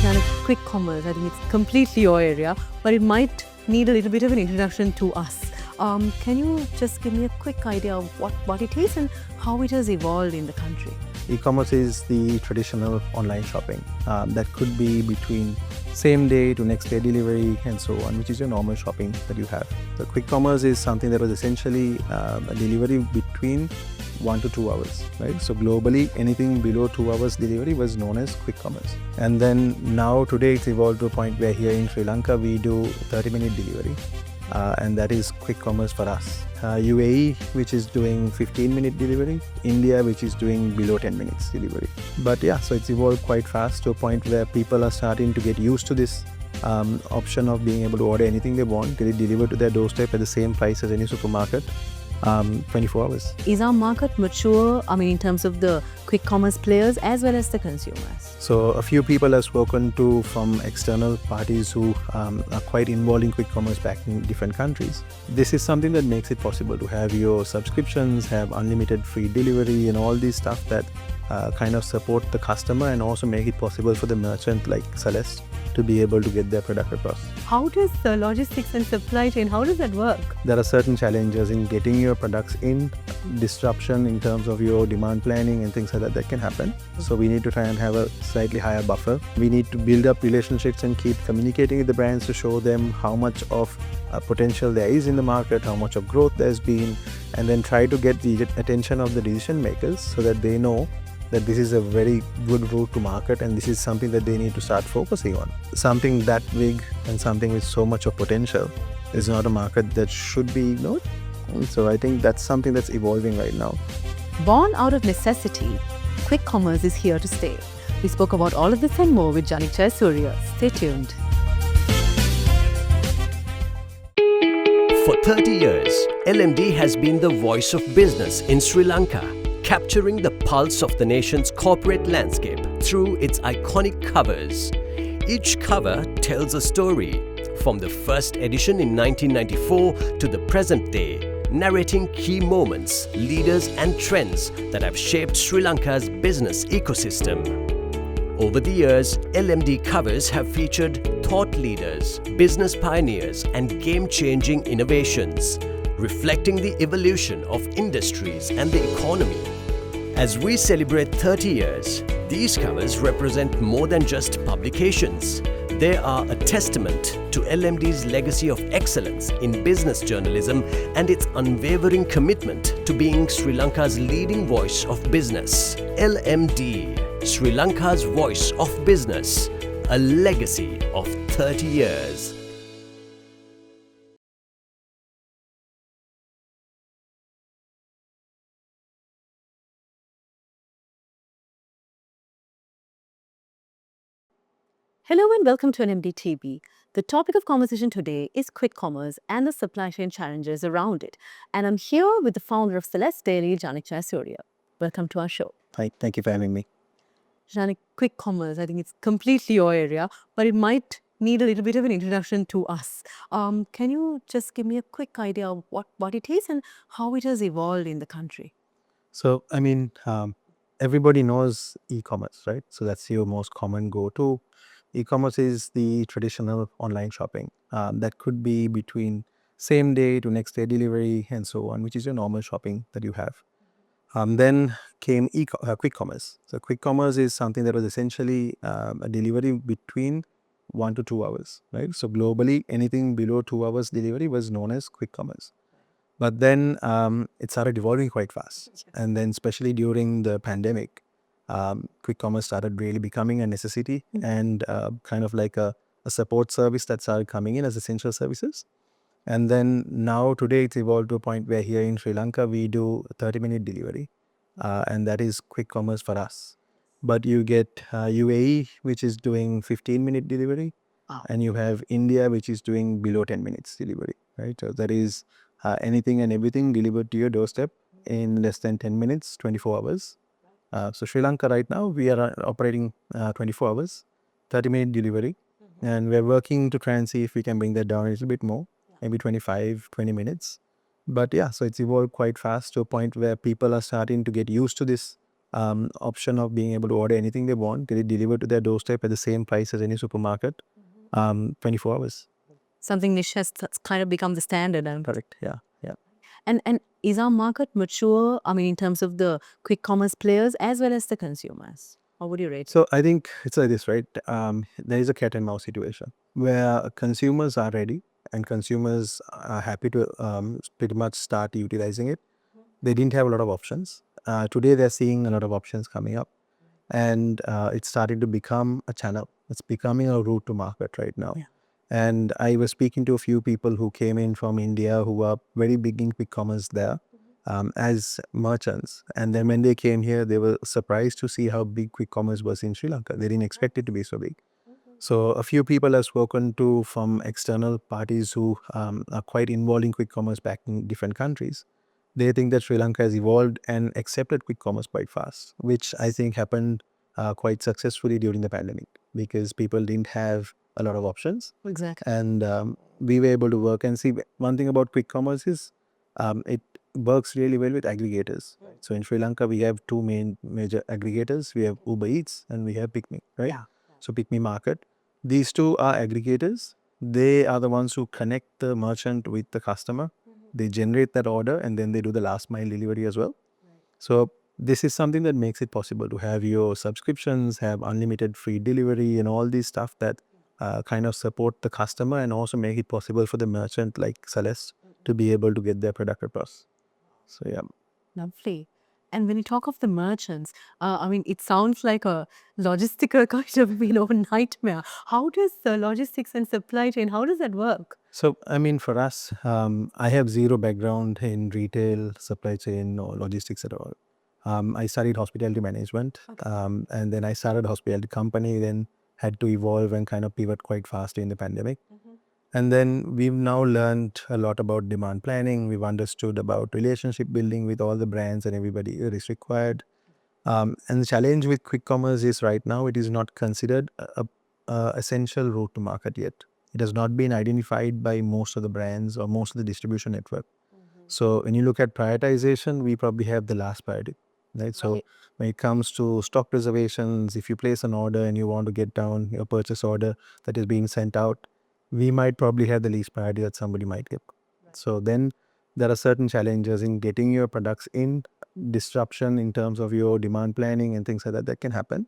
Janik, quick commerce, I think it's completely your area, but it might need a little bit of an introduction to us. Can you just give me a quick idea of what it is and how it has evolved in the country? E-commerce is the traditional online shopping that could be between same day to next day delivery and so on, which is your normal shopping that you have. The quick commerce is something that was essentially a delivery between 1 to 2 hours, right? So globally, anything below 2 hours delivery was known as quick commerce. And then now today it's evolved to a point where here in Sri Lanka, we do 30-minute delivery. And that is quick commerce for us. UAE, which is doing 15-minute delivery. India, which is doing below 10 minutes delivery. But yeah, so it's evolved quite fast to a point where people are starting to get used to this option of being able to order anything they want, get it delivered to their doorstep at the same price as any supermarket. 24 hours. Is our market mature, in terms of the quick commerce players as well as the consumers? So a few people I've spoken to from external parties who are quite involved in quick commerce back in different countries. This is something that makes it possible to have your subscriptions, have unlimited free delivery and all these stuff that kind of support the customer and also make it possible for the merchant like Celeste to be able to get their product across. How does the logistics and supply chain, how does that work? There are certain challenges in getting your products in, disruption in terms of your demand planning and things like that can happen. So we need to try and have a slightly higher buffer. We need to build up relationships and keep communicating with the brands to show them how much of potential there is in the market, how much of growth there's been, and then try to get the attention of the decision makers so that they know that this is a very good route to market and this is something that they need to start focusing on. Something that big and something with so much of potential is not a market that should be ignored. So I think that's something that's evolving right now. Born out of necessity, quick commerce is here to stay. We spoke about all of this and more with Janik Jayasuriya. Stay tuned. For 30 years, LMD has been the voice of business in Sri Lanka, capturing the pulse of the nation's corporate landscape through its iconic covers. Each cover tells a story, from the first edition in 1994 to the present day, narrating key moments, leaders and trends that have shaped Sri Lanka's business ecosystem. Over the years, LMD covers have featured thought leaders, business pioneers and game-changing innovations, reflecting the evolution of industries and the economy. As we celebrate 30 years, these covers represent more than just publications. They are a testament to LMD's legacy of excellence in business journalism and its unwavering commitment to being Sri Lanka's leading voice of business. LMD, Sri Lanka's voice of business, a legacy of 30 years. Hello and welcome to LMDtv. The topic of conversation today is quick commerce and the supply chain challenges around it. And I'm here with the founder of Celeste Daily, Janik Jayasuriya. Welcome to our show. Hi, thank you for having me. Janik, quick commerce, I think it's completely your area, but it might need a little bit of an introduction to us. Can you just give me a quick idea of what it is and how it has evolved in the country? So, everybody knows e-commerce, right? So that's your most common go-to. E-commerce is the traditional online shopping that could be between same day to next day delivery and so on, which is your normal shopping that you have. Then came quick commerce. So quick commerce is something that was essentially a delivery between 1 to 2 hours, right? So globally, anything below 2 hours delivery was known as quick commerce. But then it started evolving quite fast. And then especially during the pandemic, quick commerce started really becoming a necessity and kind of like a support service that started coming in as essential services. And then now today it's evolved to a point where here in Sri Lanka, we do 30-minute delivery. And that is quick commerce for us. But you get UAE, which is doing 15-minute delivery. Wow. And you have India, which is doing below 10 minutes delivery, right? So that is anything and everything delivered to your doorstep in less than 10 minutes, 24 hours. So Sri Lanka right now, we are operating 24 hours, 30-minute delivery. And we're working to try and see if we can bring that down a little bit more, maybe 25, 20 minutes. But yeah, so it's evolved quite fast to a point where people are starting to get used to this option of being able to order anything they want, get it delivered to their doorstep at the same price as any supermarket, 24 hours. Something niche has kind of become the standard. Correct. Yeah. Yeah. And is our market mature? I mean, in terms of the quick commerce players as well as the consumers? How would you rate it? So I think it's like this, right? There is a cat and mouse situation where consumers are ready and consumers are happy to pretty much start utilizing it. They didn't have a lot of options. Today they're seeing a lot of options coming up, and it's starting to become a channel. It's becoming a route to market right now. Yeah. And I was speaking to a few people who came in from India who are very big in quick commerce there as merchants. And then when they came here, they were surprised to see how big quick commerce was in Sri Lanka. They didn't expect it to be so big. So a few people I've spoken to from external parties who are quite involved in quick commerce back in different countries. They think that Sri Lanka has evolved and accepted quick commerce quite fast, which I think happened quite successfully during the pandemic because people didn't have a lot of options. Exactly. And we were able to work and see. One thing about quick commerce is it works really well with aggregators. So in Sri Lanka, we have two major aggregators. We have Uber Eats and we have PickMe, right? Yeah. So PickMe Market. These two are aggregators. They are the ones who connect the merchant with the customer. They generate that order and then they do the last mile delivery as well. So this is something that makes it possible to have your subscriptions, have unlimited free delivery and all these stuff that kind of support the customer and also make it possible for the merchant like Celeste to be able to get their product across. So yeah. Lovely. And when you talk of the merchants, I mean, it sounds like a logistical kind of, nightmare. How does the logistics and supply chain, how does that work? So, I mean, for us, I have zero background in retail, supply chain, or logistics at all. I studied hospitality management, and then I started a hospitality company, then had to evolve and kind of pivot quite fast in the pandemic. And then we've now learned a lot about demand planning. We've understood about relationship building with all the brands and everybody that is required. And the challenge with quick commerce is right now it is not considered a essential route to market yet. It has not been identified by most of the brands or most of the distribution network. So when you look at prioritization, we probably have the last priority, right? So when it comes to stock reservations, if you place an order and you want to get down your purchase order that is being sent out, we might probably have the least priority that somebody might get. So then there are certain challenges in getting your products in, disruption in terms of your demand planning and things like that that can happen.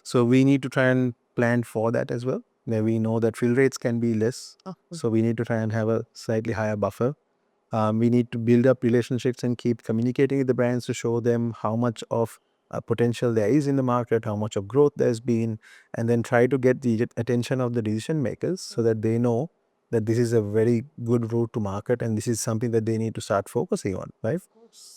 So we need to try and plan for that as well. Where we know that fill rates can be less. So we need to try and have a slightly higher buffer. We need to build up relationships and keep communicating with the brands to show them how much of potential there is in the market, how much of growth there's been, and then try to get the attention of the decision makers so that they know that this is a very good route to market and this is something that they need to start focusing on, right?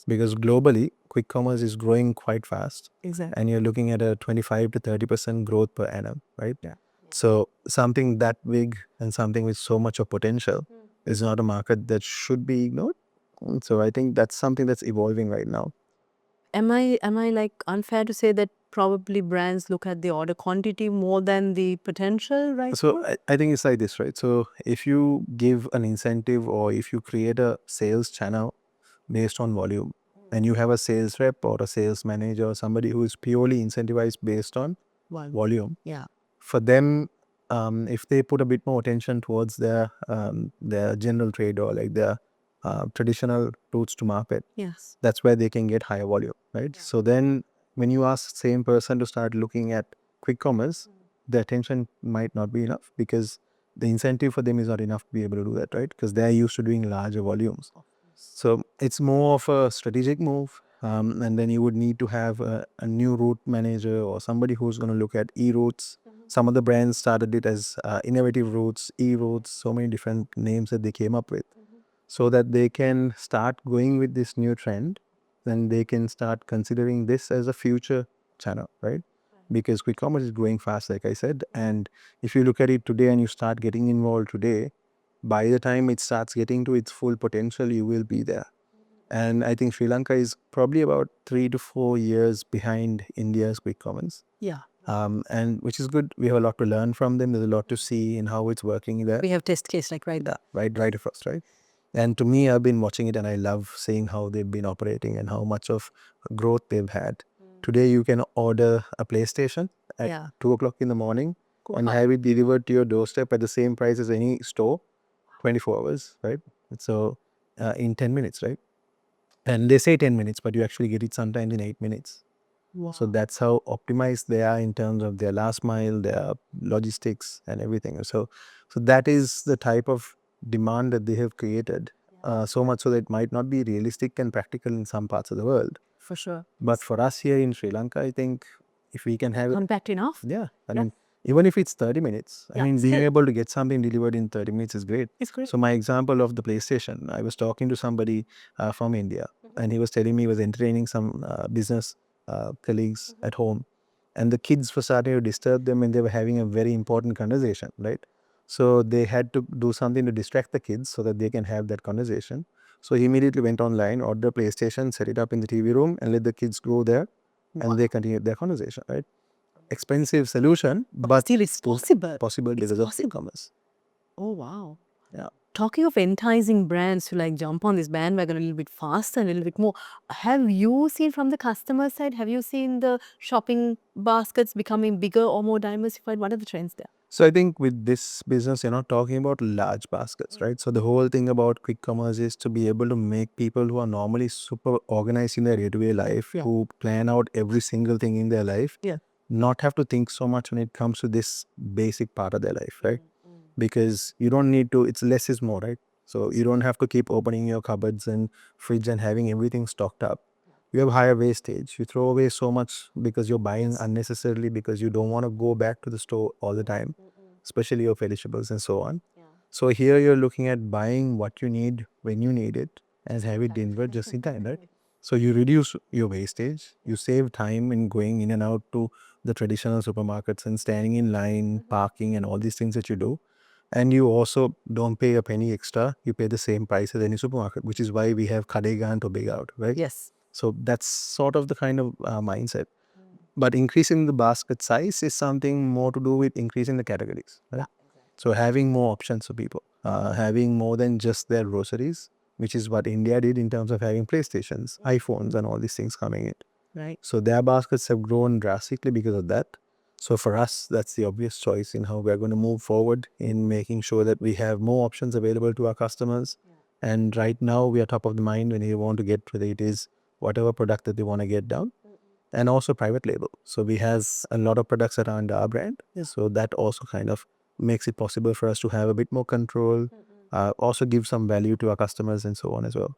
Because globally, quick commerce is growing quite fast. Exactly. And you're looking at a 25 to 30% growth per annum, right? Yeah. So something that big and something with so much of potential is not a market that should be ignored. So I think that's something that's evolving right now. Am I like unfair to say that probably brands look at the order quantity more than the potential right now? So I think it's like this, right? So if you give an incentive or if you create a sales channel based on volume and you have a sales rep or a sales manager or somebody who is purely incentivized based on volume, Yeah. for them, if they put a bit more attention towards their general trade or like their traditional routes to market, Yes. that's where they can get higher volume, right? So then when you ask the same person to start looking at quick commerce, the attention might not be enough because the incentive for them is not enough to be able to do that, right? Because they're used to doing larger volumes. So it's more of a strategic move. And then you would need to have a new route manager or somebody who's going to look at e-routes. Some of the brands started it as innovative routes, e-routes, so many different names that they came up with. So that they can start going with this new trend, then they can start considering this as a future channel, right? Because quick commerce is growing fast, like I said. And if you look at it today and you start getting involved today, by the time it starts getting to its full potential, you will be there. And I think Sri Lanka is probably about 3 to 4 years behind India's quick commerce. Yeah. And which is good. We have a lot to learn from them. There's a lot to see in how it's working there. We have test case like right there. Right across, right? And to me, I've been watching it and I love seeing how they've been operating and how much of growth they've had. Today you can order a PlayStation at Yeah. 2 o'clock in the morning and have it delivered to your doorstep at the same price as any store, 24 hours, right? So in 10 minutes, right? And they say 10 minutes, but you actually get it sometimes in 8 minutes. Wow. So that's how optimized they are in terms of their last mile, their logistics and everything. So that is the type of demand that they have created. So much so that it might not be realistic and practical in some parts of the world. For sure. But for us here in Sri Lanka, I think if we can have Compact enough. yeah, I mean, even if it's 30 minutes, I mean, being able to get something delivered in 30 minutes is great. It's great. So my example of the PlayStation, I was talking to somebody from India, and he was telling me he was entertaining some business colleagues at home, and the kids were starting to disturb them, and they were having a very important conversation, right? So they had to do something to distract the kids so that they can have that conversation. So he immediately went online, ordered a PlayStation, set it up in the TV room, and let the kids go there, and they continued their conversation, right? Expensive solution, but still it's possible. Possible because of possible. e-commerce. Oh, wow. Yeah. Talking of enticing brands to like jump on this bandwagon a little bit faster and a little bit more, have you seen from the customer side, have you seen the shopping baskets becoming bigger or more diversified? What are the trends there? So I think with this business, you're not talking about large baskets, right? So the whole thing about quick commerce is to be able to make people who are normally super organized in their day-to-day life, who plan out every single thing in their life, not have to think so much when it comes to this basic part of their life, right? Because you don't need to, it's less is more, right? So you don't have to keep opening your cupboards and fridge and having everything stocked up. You have higher wastage. You throw away so much because you're buying unnecessarily because you don't want to go back to the store all the time, especially your perishables and so on. So here you're looking at buying what you need when you need it and have it delivered just in time, right? So you reduce your wastage, you save time in going in and out to the traditional supermarkets and standing in line, parking and all these things that you do. And you also don't pay a penny extra. You pay the same price as any supermarket, which is why we have Kadega and Big Out, right? Yes. So that's sort of the kind of mindset. But increasing the basket size is something more to do with increasing the categories, right? So having more options for people, having more than just their groceries, which is what India did in terms of having PlayStations, iPhones and all these things coming in. Right. So their baskets have grown drastically because of that. So for us, that's the obvious choice in how we're going to move forward in making sure that we have more options available to our customers. And right now we are top of the mind when you want to get, whether it is whatever product that they want to get down, and also private label. So we have a lot of products that are under our brand. So that also kind of makes it possible for us to have a bit more control, also give some value to our customers and so on as well.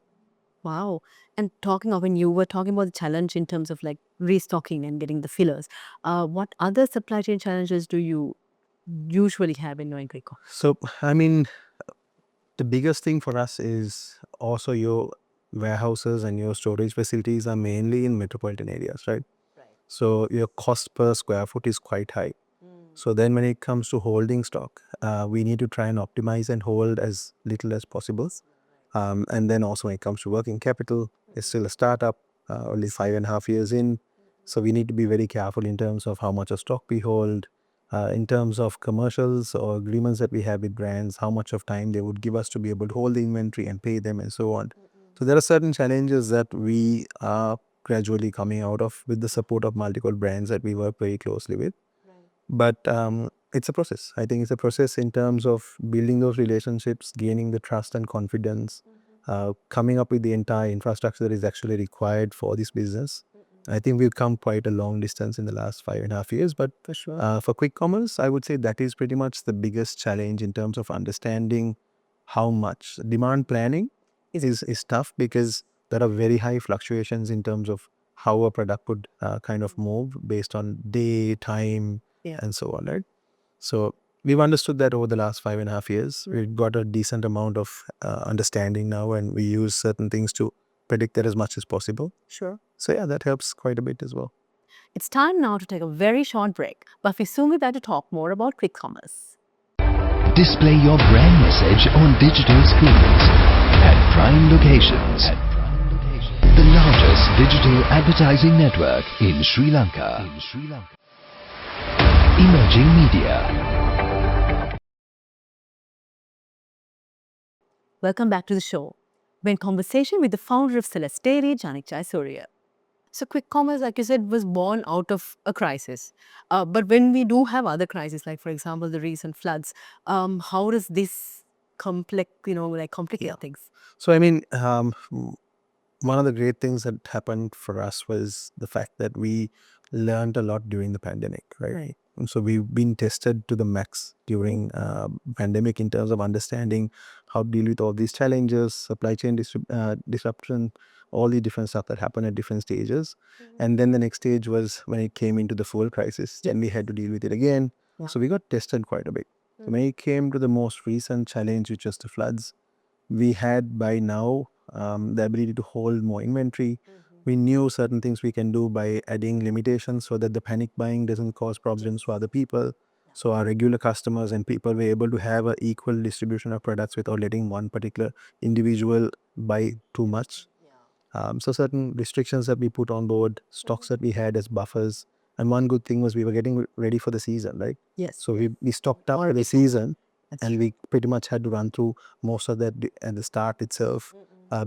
Wow. And talking of, when you were talking about the challenge in terms of like restocking and getting the fillers, what other supply chain challenges do you usually have in knowing quick commerce? So, I mean, the biggest thing for us is also your warehouses and your storage facilities are mainly in metropolitan areas, right? So your cost per square foot is quite high. So then when it comes to holding stock, we need to try and optimize and hold as little as possible. And then also when it comes to working capital, it's still a startup, only 5.5 years in. So we need to be very careful in terms of how much of stock we hold, in terms of commercials or agreements that we have with brands, how much of time they would give us to be able to hold the inventory and pay them and so on. So there are certain challenges that we are gradually coming out of with the support of multiple brands that we work very closely with. But it's a process. I think it's a process in terms of building those relationships, gaining the trust and confidence, coming up with the entire infrastructure that is actually required for this business. I think we've come quite a long distance in the last 5.5 years. But for quick commerce, I would say that is pretty much the biggest challenge in terms of understanding how much demand planning is tough, because there are very high fluctuations in terms of how a product would kind of move based on day, time, and so on, right? So we've understood that over the last 5.5 years. We've got a decent amount of understanding now, and we use certain things to predict that as much as possible. Sure. So yeah, that helps quite a bit as well. It's time now to take a very short break, but we soon be back to talk more about quick commerce. Display your brand message on digital screens at prime locations. The largest digital advertising network in Sri Lanka. Emerging Media. Welcome back to the show. We're in conversation with the founder of Celeste, Janik Jayasuriya. So quick commerce, like you said, was born out of a crisis. But when we do have other crises, like for example the recent floods, how does this complicate things? So I mean, one of the great things that happened for us was the fact that we learned a lot during the pandemic, right? And so we've been tested to the max during pandemic in terms of understanding how to deal with all these challenges, supply chain disruption, all the different stuff that happened at different stages. And then the next stage was when it came into the full crisis. Then we had to deal with it again. So we got tested quite a bit. So when it came to the most recent challenge, which was the floods, we had by now the ability to hold more inventory. We knew certain things we can do by adding limitations so that the panic buying doesn't cause problems for other people. So our regular customers and people were able to have an equal distribution of products without letting one particular individual buy too much. So certain restrictions that we put on board, stocks that we had as buffers. And one good thing was we were getting ready for the season, right? Yes. So we stocked up for the season, and we pretty much had to run through most of that at the start itself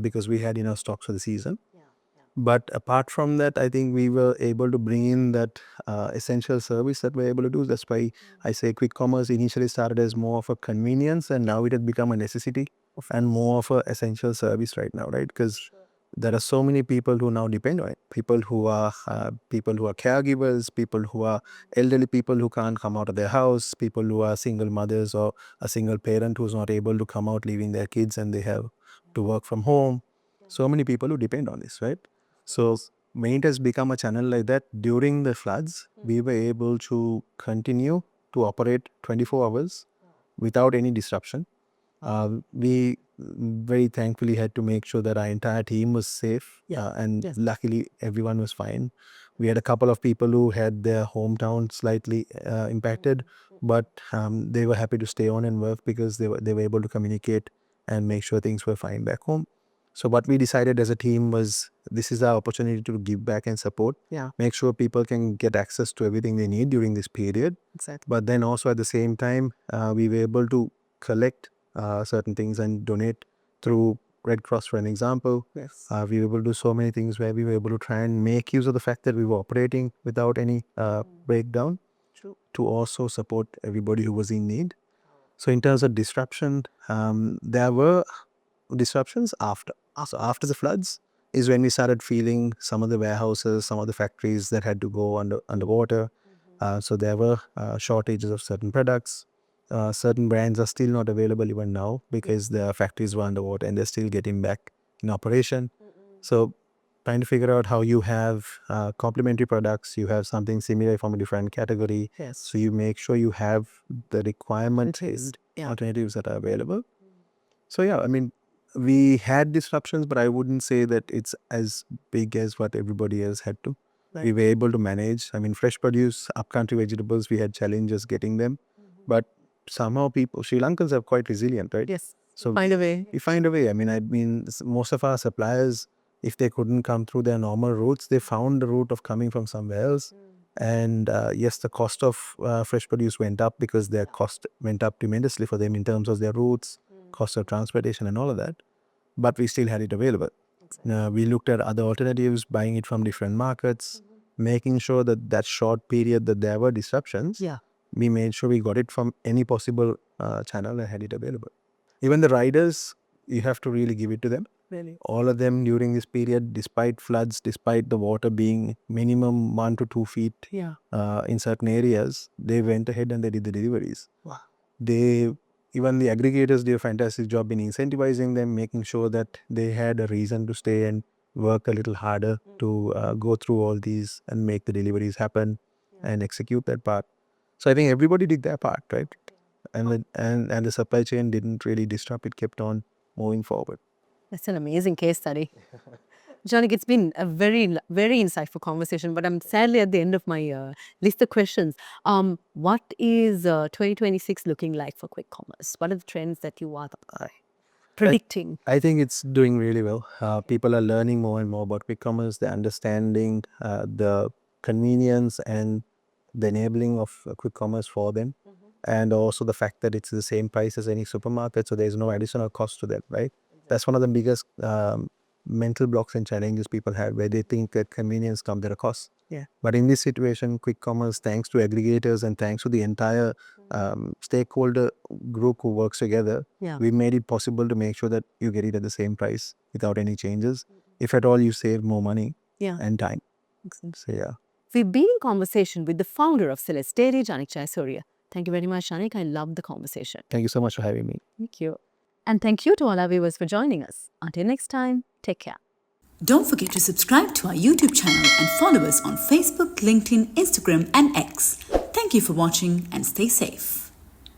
because we had enough stocks for the season. But apart from that, I think we were able to bring in that essential service that we're able to do. That's why I say quick commerce initially started as more of a convenience, and now it had become a necessity and more of an essential service right now, right? Because there are so many people who now depend on it. People who are caregivers, people who are elderly people who can't come out of their house, people who are single mothers or a single parent who's not able to come out leaving their kids and they have to work from home. So many people who depend on this, right? So when it has become a channel like that, during the floods, we were able to continue to operate 24 hours without any disruption. We very thankfully had to make sure that our entire team was safe, and luckily everyone was fine. We had a couple of people who had their hometown slightly impacted, but they were happy to stay on and work because they were able to communicate and make sure things were fine back home. So what we decided as a team was this is our opportunity to give back and support. Make sure people can get access to everything they need during this period. Exactly. But then also at the same time, we were able to collect certain things and donate through Red Cross, for an example. Yes. We were able to do so many things where we were able to try and make use of the fact that we were operating without any breakdown to also support everybody who was in need. So in terms of disruption, there were disruptions after. So after the floods is when we started feeling some of the warehouses, some of the factories that had to go underwater. So there were shortages of certain products. Certain brands are still not available even now because the factories were underwater and they're still getting back in operation. So trying to figure out how you have complementary products, you have something similar from a different category. Yes. So you make sure you have the requirement-based alternatives that are available. So yeah, I mean, we had disruptions, but I wouldn't say that it's as big as what everybody else had to. We were able to manage. I mean, fresh produce, upcountry vegetables, we had challenges getting them. But somehow Sri Lankans are quite resilient, right? Yes. So Find a way. we find a way. I mean, most of our suppliers, if they couldn't come through their normal routes, they found the route of coming from somewhere else. And yes, the cost of fresh produce went up because their cost went up tremendously for them in terms of their routes, cost of transportation and all of that. But we still had it available. We looked at other alternatives, buying it from different markets, making sure that that short period that there were disruptions, we made sure we got it from any possible channel and had it available. Even the riders, you have to really give it to them. Really. All of them during this period, despite floods, despite the water being minimum 1 to 2 feet in certain areas, they went ahead and they did the deliveries. Wow. Even the aggregators did a fantastic job in incentivizing them, making sure that they had a reason to stay and work a little harder to go through all these and make the deliveries happen and execute that part. So I think everybody did their part, right? And the supply chain didn't really disrupt. It kept on moving forward. That's an amazing case study. Janik, it's been a very, very insightful conversation, but I'm sadly at the end of my list of questions. What is 2026 looking like for quick commerce? What are the trends that you are predicting? I think it's doing really well. People are learning more and more about quick commerce. They're understanding the convenience and the enabling of quick commerce for them. And also the fact that it's the same price as any supermarket, so there's no additional cost to that, right? That's one of the biggest mental blocks and challenges people have where they think that convenience comes at a cost. Yeah. But in this situation, quick commerce, thanks to aggregators and thanks to the entire stakeholder group who works together, Yeah. we made it possible to make sure that you get it at the same price without any changes. If at all, you save more money Yeah. and time. Excellent. So yeah. We've been in conversation with the founder of Celeste, Janik Jayasuriya. Thank you very much, Janik. I loved the conversation. Thank you so much for having me. Thank you. And thank you to all our viewers for joining us. Until next time, take care. Don't forget to subscribe to our YouTube channel and follow us on Facebook, LinkedIn, Instagram and X. Thank you for watching and stay safe.